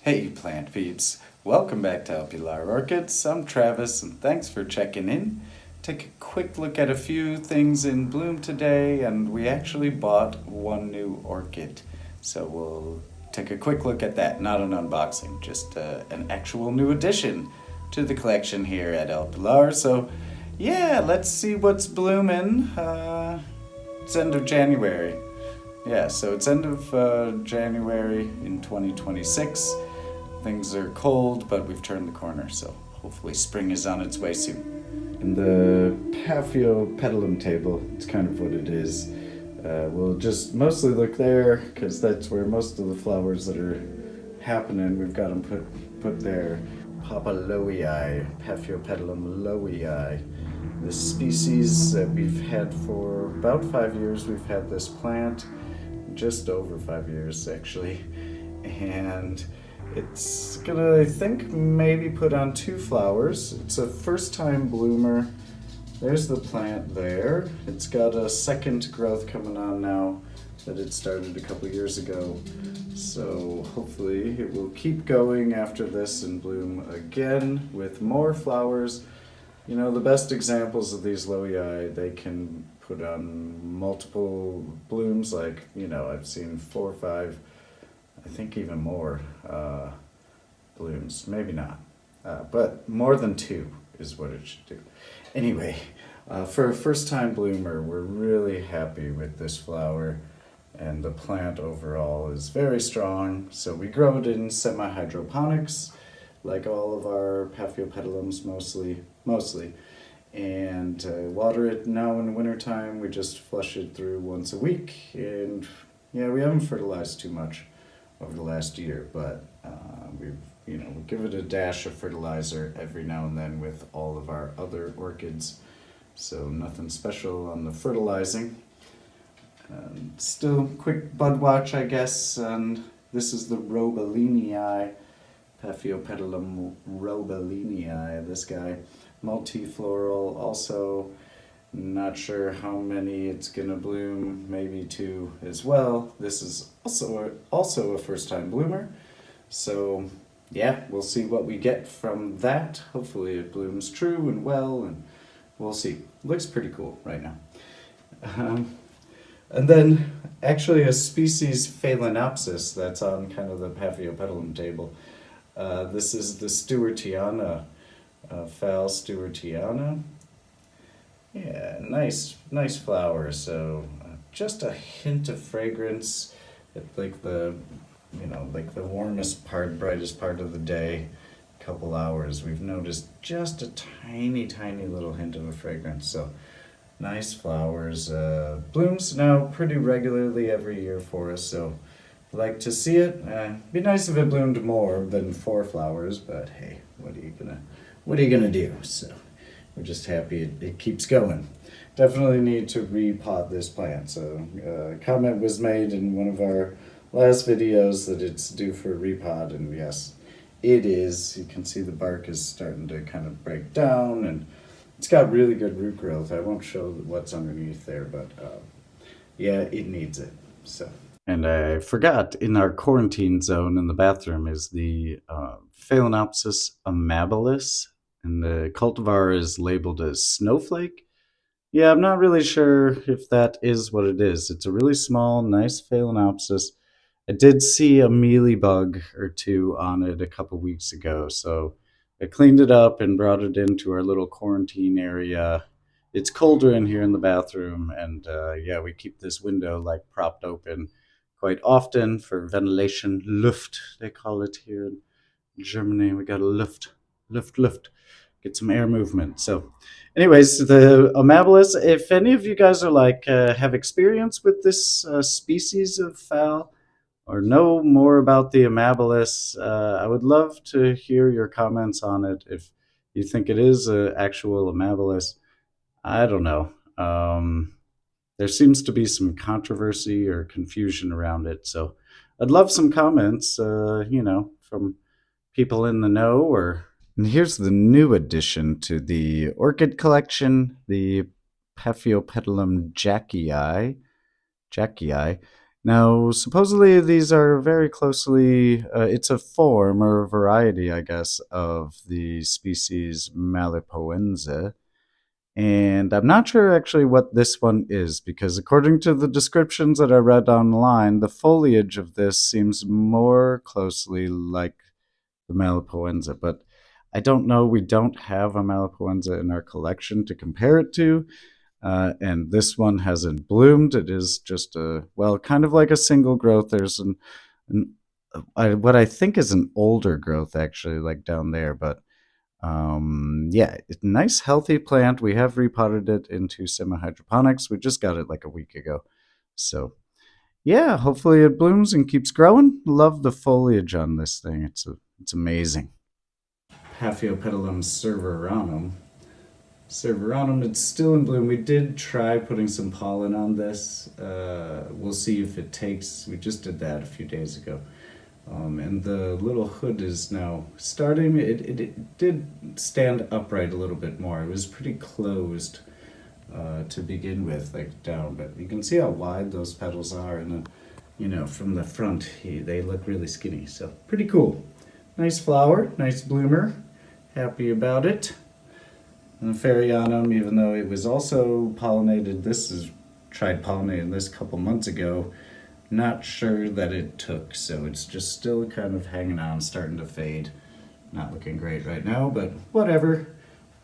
Hey plant peeps, welcome back to Pilar Orchids. I'm Travis and thanks for checking in. Take a quick look at a few things in bloom today, and we actually bought one new orchid. So we'll take a quick look at that, not an unboxing, just an actual new addition to the collection here at El Pilar. So yeah, let's see what's blooming. It's end of January. Yeah, so it's end of January in 2026. Things are cold, but we've turned the corner, so hopefully spring is on its way soon. In the Paph table, it's kind of what it is. We'll just mostly look there, because that's where most of the flowers that are happening, we've got them put there. Lowii, Paph lowii. This species that we've had for about 5 years. We've had this plant, just over 5 years actually, and it's gonna, I think, maybe put on 2 flowers. It's a first time bloomer. There's the plant there. It's got a second growth coming on now that it started a couple years ago. So hopefully it will keep going after this and bloom again with more flowers. You know, the best examples of these lowii, they can put on multiple blooms, like, you know, I've seen 4 or 5, I think even more blooms. Maybe not, but more than 2 is what it should do. Anyway, for a first time bloomer, we're really happy with this flower, and the plant overall is very strong. So we grow it in semi-hydroponics, like all of our Paph mostly, and water it now in wintertime. We just flush it through once a week, and yeah, we haven't fertilized too much over the last year, but we give it a dash of fertilizer every now and then with all of our other orchids, so nothing special on the fertilizing. Still quick bud watch, I guess, and this is the Robelinii, Paph robelinii, this guy, multifloral, also not sure how many it's gonna bloom, maybe 2 as well. This is also a first time bloomer, so yeah, we'll see what we get from that. Hopefully it blooms true and well, and we'll see. Looks pretty cool right now. And then actually a species Phalaenopsis that's on kind of the Paph table. This is the Stewartiana, Phal Stewartiana. Yeah, nice flower. So just a hint of fragrance at like the warmest part, brightest part of the day. Couple hours, we've noticed just a tiny little hint of a fragrance. So nice flowers. Blooms now pretty regularly every year for us. So like to see it. Be nice if it bloomed more than 4 flowers, but hey, what are you gonna do? So we're just happy it keeps going. Definitely need to repot this plant. So a comment was made in one of our last videos that it's due for a repot, and yes, it is. You can see the bark is starting to kind of break down, and it's got really good root growth. I won't show what's underneath there, but yeah, it needs it. So. And I forgot, in our quarantine zone in the bathroom is the Phalaenopsis amabilis, and the cultivar is labeled as Snowflake. Yeah, I'm not really sure if that is what it is. It's a really small, nice Phalaenopsis. I did see a mealybug or 2 on it a couple weeks ago, so I cleaned it up and brought it into our little quarantine area. It's colder in here in the bathroom, and yeah, we keep this window like propped open quite often for ventilation. Luft, they call it here in Germany. We got a luft, get some air movement. So anyways, the amabilis, if any of you guys are like have experience with this species of Phal or know more about the amabilis, I would love to hear your comments on it. If you think it is an actual amabilis, I don't know. There seems to be some controversy or confusion around it, so I'd love some comments, from people in the know. Or and here's the new addition to the orchid collection, the Paph jackii. Now, supposedly these are very closely, it's a form or a variety, I guess, of the species Malipoense. And I'm not sure actually what this one is, because according to the descriptions that I read online, the foliage of this seems more closely like the Malipoense. But I don't know. We don't have a Malipoense in our collection to compare it to. And this one hasn't bloomed. It is just a, well, kind of like a single growth. There's an what I think is an older growth actually, like down there. But yeah, it's a nice healthy plant. We have repotted it into semi hydroponics. We just got it like a week ago. So yeah, hopefully it blooms and keeps growing. Love the foliage on this thing. It's amazing. Paphiopedilum serveranum. Serveranum, it's still in bloom. We did try putting some pollen on this. We'll see if it takes. We just did that a few days ago. And the little hood is now starting. It did stand upright a little bit more. It was pretty closed to begin with, like down, but you can see how wide those petals are, and from the front, they look really skinny. So pretty cool. Nice flower, nice bloomer. Happy about it. And Ferianum, even though it was also pollinated, tried pollinating this a couple months ago. Not sure that it took, so it's just still kind of hanging on, starting to fade. Not looking great right now, but whatever.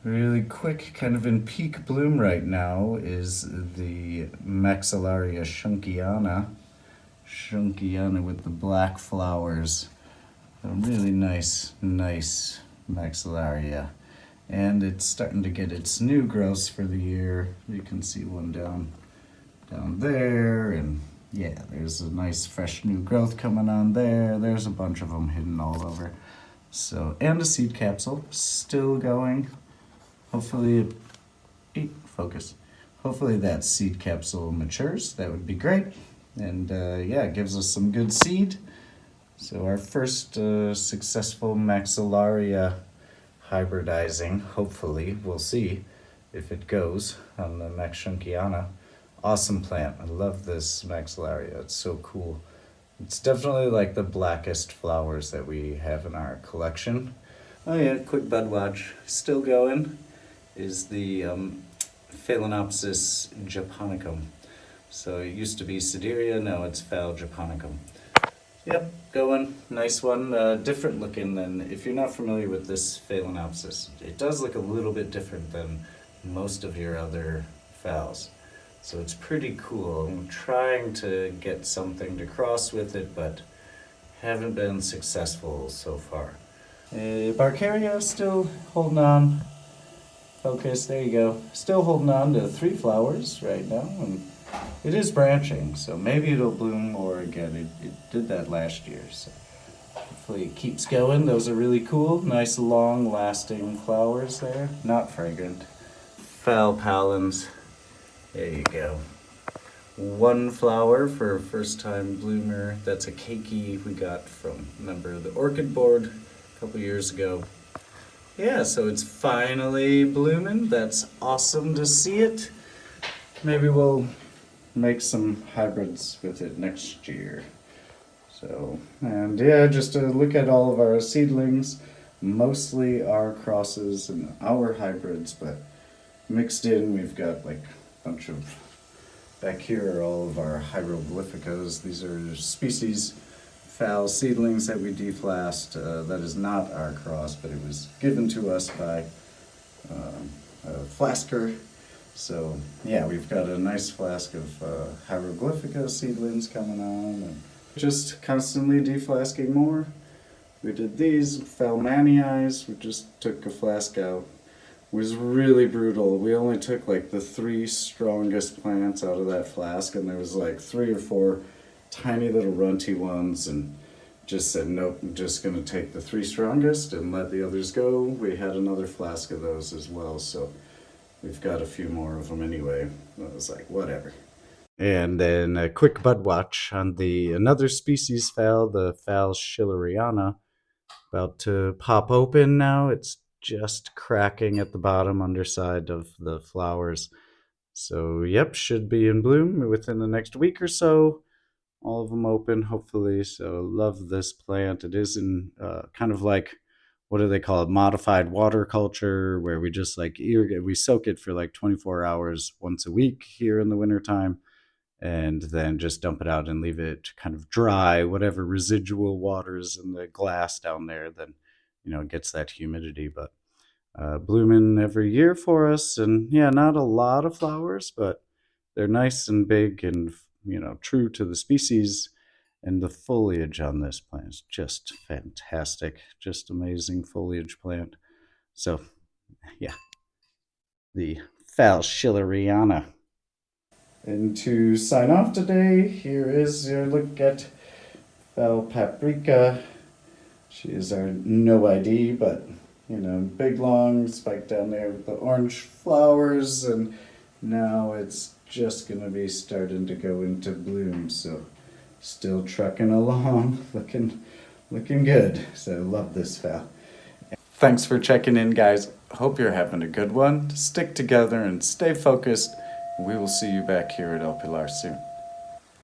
Really quick, kind of in peak bloom right now is the Maxillaria schunkiana. Schunkiana with the black flowers. A really nice Maxillaria. And it's starting to get its new growths for the year. You can see one down there, and yeah, there's a nice fresh new growth coming on there. There's a bunch of them hidden all over. So, and a seed capsule still going. Hopefully, focus. Hopefully that seed capsule matures. That would be great. And yeah, it gives us some good seed. So our first successful Maxillaria hybridizing, hopefully. We'll see if it goes on the Max Schunkiana. Awesome plant. I love this Maxillaria. It's so cool. It's definitely like the blackest flowers that we have in our collection. Oh yeah, quick bud watch. Still going is the Phalaenopsis japonicum. So it used to be Sideria, now it's Phal japonicum. Yep, going. Nice one. Different looking than, if you're not familiar with this Phalaenopsis, it does look a little bit different than most of your other phals. So it's pretty cool. I'm trying to get something to cross with it, but haven't been successful so far. Barcaria still holding on. Focus, there you go. Still holding on to 3 flowers right now, and it is branching, so maybe it'll bloom more again. It did that last year, so hopefully it keeps going. Those are really cool. Nice long lasting flowers there. Not fragrant. Phal pallens. There you go. 1 flower for first time bloomer. That's a keiki we got from a member of the Orchid board a couple years ago. Yeah, so it's finally blooming. That's awesome to see it. Maybe we'll make some hybrids with it next year. So, and yeah, just to look at all of our seedlings, mostly our crosses and our hybrids, but mixed in, we've got like a bunch of, back here are all of our hieroglyphicas. These are species Phal seedlings that we deflasked. That is not our cross, but it was given to us by a flasker. So yeah, we've got a nice flask of hieroglyphica seedlings coming on, and just constantly deflasking more. We did these Phalmanii. We just took a flask out. It was really brutal. We only took like the 3 strongest plants out of that flask, and there was like 3 or 4 tiny little runty ones, and just said, nope, I'm just gonna take the 3 strongest and let the others go. We had another flask of those as well, so we've got a few more of them anyway. I was like, whatever. And then a quick bud watch on the another species Phal, the Phal schilleriana, about to pop open now. It's just cracking at the bottom underside of the flowers. So, yep, should be in bloom within the next week or so. all of them open, hopefully. So love this plant. It is in kind of like, what do they call it? Modified water culture, where we just like irrigate, we soak it for like 24 hours once a week here in the wintertime, and then just dump it out and leave it to kind of dry. Whatever residual waters in the glass down there, then, gets that humidity. But blooming every year for us. And yeah, not a lot of flowers, but they're nice and big and, true to the species. And the foliage on this plant is just fantastic. Just amazing foliage plant. So, yeah, the Phal Schilleriana. And to sign off today, here is your look at Phal Paprika. She is our no ID, but big long spike down there with the orange flowers, and now it's just gonna be starting to go into bloom. So still trucking along, looking good. So love this Phal. Thanks for checking in, guys. Hope you're having a good one. Stick together and stay focused. We will see you back here at El Pilar soon.